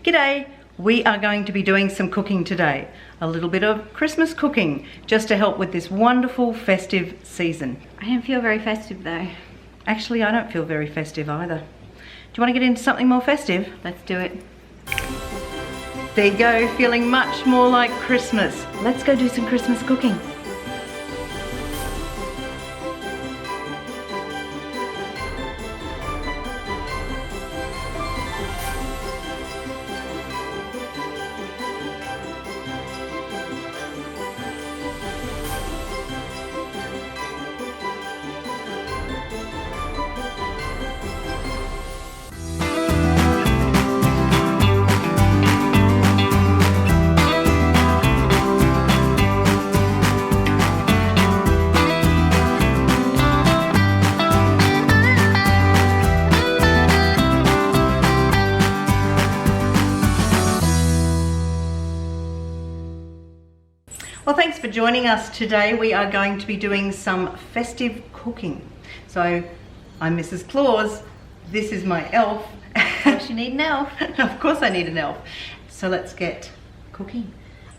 G'day! We are going to be doing some cooking today. A little bit of Christmas cooking, just to help with this wonderful festive season. I don't feel very festive though. Actually, I don't feel very festive either. Do you want to get into something more festive? Let's do it. There you go, feeling much more like Christmas. Let's go do some Christmas cooking. Well, thanks for joining us today. We are going to be doing some festive cooking. So, I'm Mrs. Claus. This is my elf. Of course you need an elf. Of course I need an elf. So let's get cooking.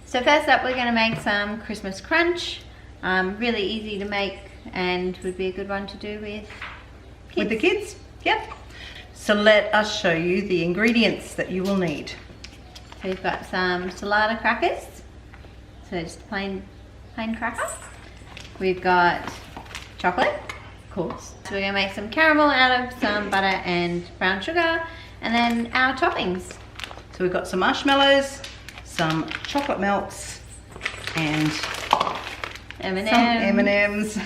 So first up we're going to make some Christmas crunch. Really easy to make and would be a good one to do with kids. With the kids? Yep. So let us show you the ingredients that you will need. So we've got some salada crackers. So just plain crackers. We've got chocolate, of course. So we're going to make some caramel out of some butter and brown sugar, and then our toppings. So we've got some marshmallows, some chocolate melts, and M&Ms. some M&Ms.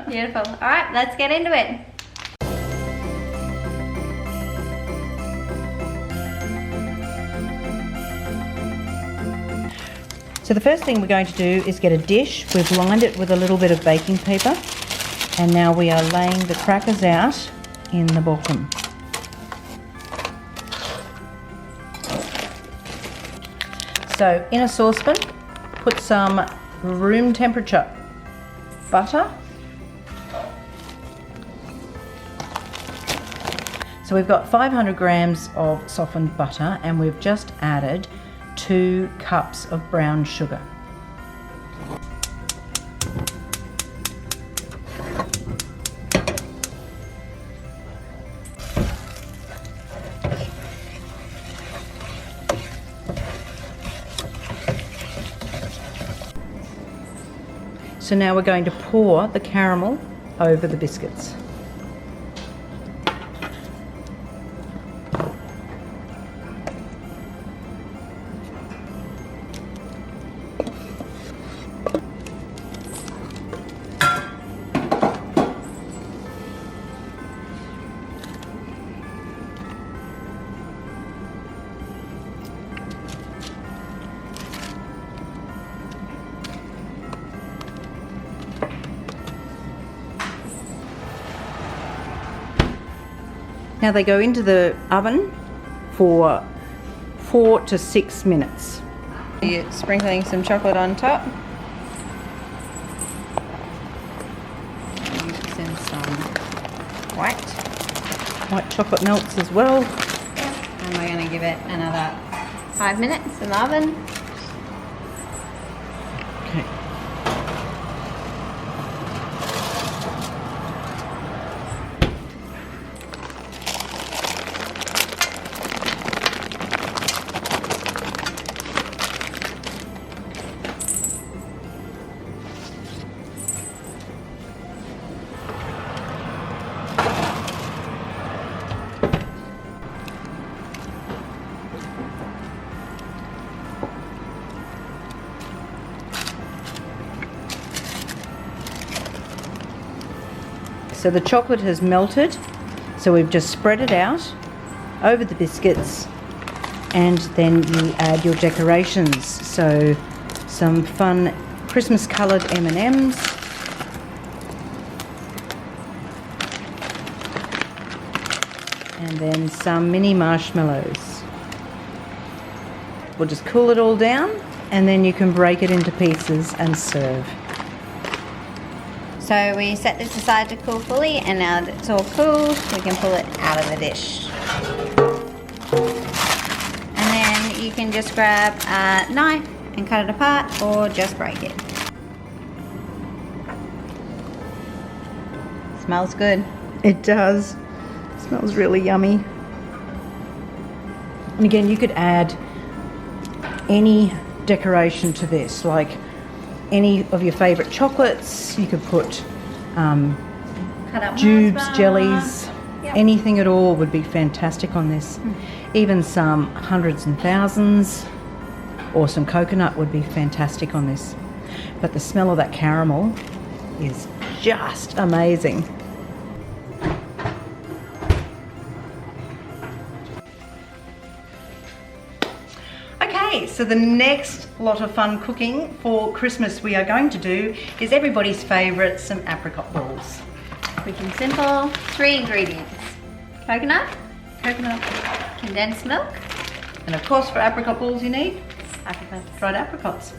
Beautiful. All right, let's get into it. So the first thing we're going to do is get a dish. We've lined it with a little bit of baking paper, and now we are laying the crackers out in the bottom. So in a saucepan, put some room temperature butter. So we've got 500 grams of softened butter, and we've just added 2 cups of brown sugar. So now we're going to pour the caramel over the biscuits. Now they go into the oven for 4 to 6 minutes. You're sprinkling some chocolate on top. Mix in some white chocolate melts as well. And we're going to give it another 5 minutes in the oven. Okay. So the chocolate has melted, so we've just spread it out over the biscuits, and then you add your decorations. So some fun Christmas coloured M&Ms, and then some mini marshmallows. We'll just cool it all down, and then you can break it into pieces and serve. So we set this aside to cool fully, and now that it's all cooled, we can pull it out of the dish. And you can just grab a knife and cut it apart or just break it. Smells good. It does. Smells really yummy. And again, you could add any decoration to this, like any of your favourite chocolates. You could put Cut up Jubes, Mars bar. jellies, Yep. anything at all would be fantastic on this. Even some hundreds and thousands or some coconut would be fantastic on this. But the smell of that caramel is just amazing. Okay, so the next lot of fun cooking for Christmas we are going to do is everybody's favourite, some apricot balls. Quick and simple. 3 ingredients. Coconut, condensed milk, And of course for apricot balls you need apricots. dried apricots.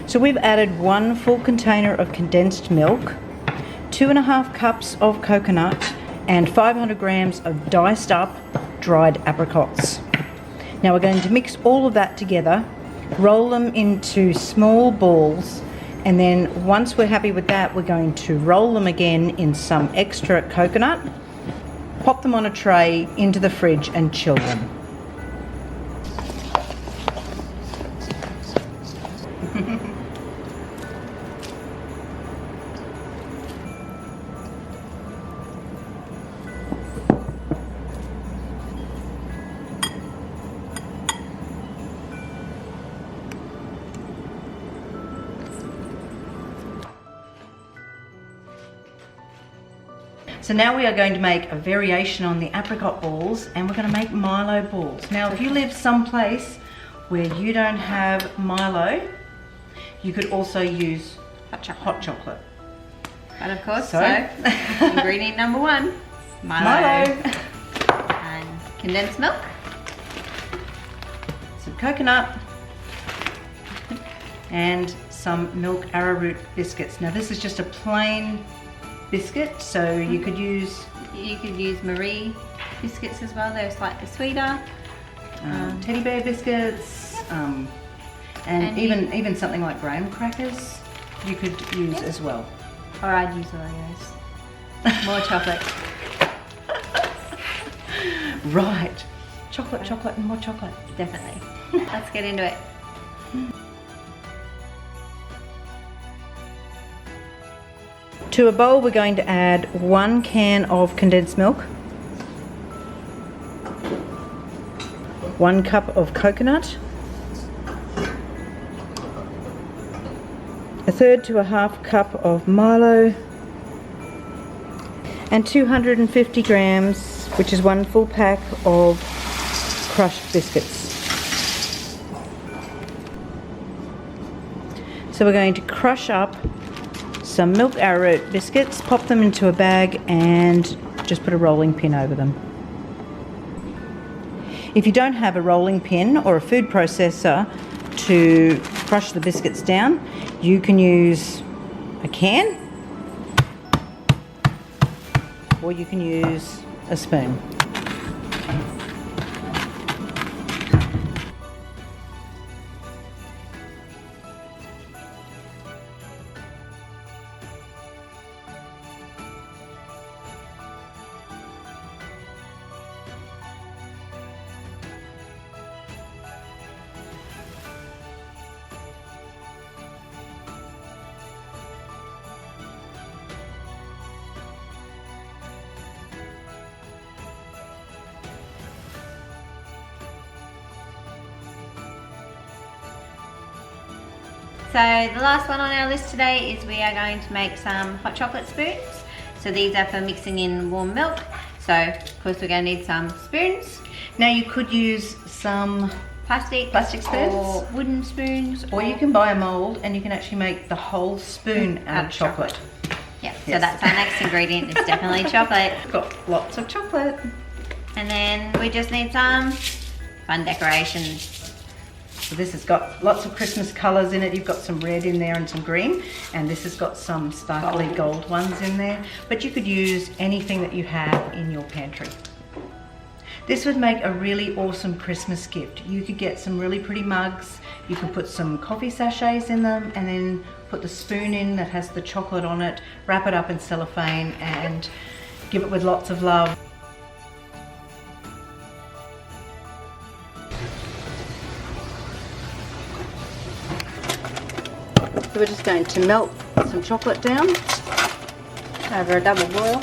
So we've added 1 full container of condensed milk, 2.5 cups of coconut, and 500 grams of diced up dried apricots. Now we're going to mix all of that together, roll them into small balls, and then once we're happy with that, we're going to roll them again in some extra coconut, pop them on a tray into the fridge and chill them. So now we are going to make a variation on the apricot balls, and we're going to make Milo balls. Now if you live someplace where you don't have Milo, you could also use hot chocolate. But of course, So- so ingredient number 1, Milo. And condensed milk. Some coconut and some milk arrowroot biscuits. Now this is just a plain biscuit, so you could use Marie biscuits as well, they're slightly sweeter. teddy bear biscuits, and And even something like graham crackers you could use as well. Or I'd use Oreos. More chocolate. Right, chocolate, and more chocolate. Definitely. Let's get into it. To a bowl we're going to add 1 can of condensed milk, 1 cup of coconut, 1/3 to 1/2 cup of Milo, and 250 grams, which is 1 full pack of crushed biscuits. So we're going to crush up some milk arrowroot biscuits, pop them into a bag and just put a rolling pin over them. If you don't have a rolling pin or a food processor to crush the biscuits down, you can use a can or you can use a spoon. So the last one on our list today is we are going to make some hot chocolate spoons. So these are for mixing in warm milk. So of course we're going to need some spoons. Now you could use some plastic spoons or wooden spoons, or you can buy a mold and you can actually make the whole spoon out of chocolate. Yeah, Yes. so that's our next ingredient. It's definitely chocolate. Got lots of chocolate. And then we just need some fun decorations. So this has got lots of Christmas colours in it. You've got some red in there and some green, and this has got some sparkly gold ones in there. But you could use anything that you have in your pantry. This would make a really awesome Christmas gift. You could get some really pretty mugs. You can put some coffee sachets in them and then put the spoon in that has the chocolate on it, wrap it up in cellophane and give it with lots of love. So we're just going to melt some chocolate down over a double boil.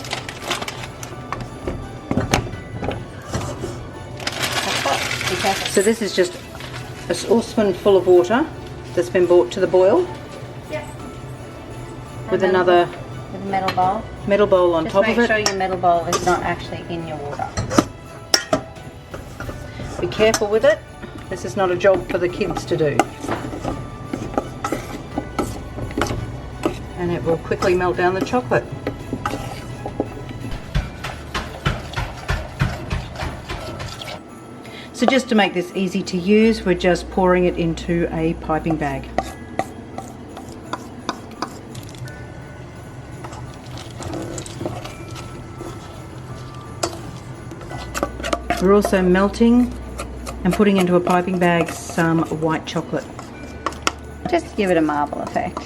So this is just a saucepan full of water that's been brought to the boil. Yep. With another with a metal bowl. Metal bowl on top of it. Just make sure your metal bowl is not actually in your water. Be careful with it. This is not a job for the kids to do. And it will quickly melt down the chocolate. So just to make this easy to use, we're just pouring it into a piping bag. We're also melting and putting into a piping bag some white chocolate. Just to give it a marble effect.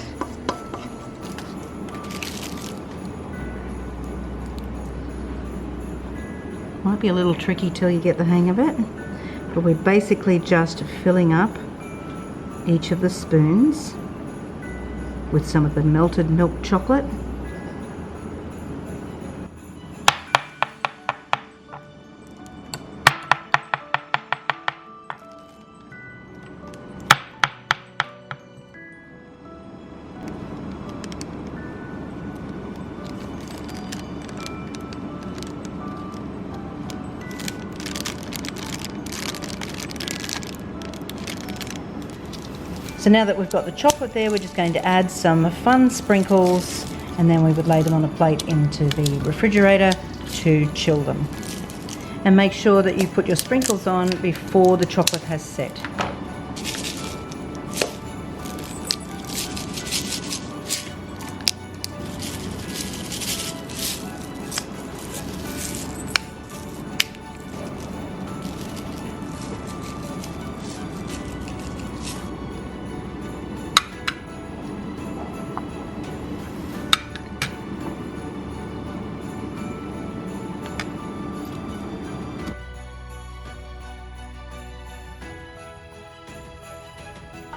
Might be a little tricky till you get the hang of it, but we're basically just filling up each of the spoons with some of the melted milk chocolate. So now that we've got the chocolate there, we're just going to add some fun sprinkles and then we would lay them on a plate into the refrigerator to chill them. And make sure that you put your sprinkles on before the chocolate has set.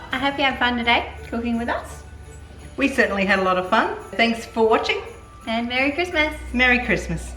I hope you had fun today cooking with us. We certainly had a lot of fun. Thanks for watching. And Merry Christmas. Merry Christmas.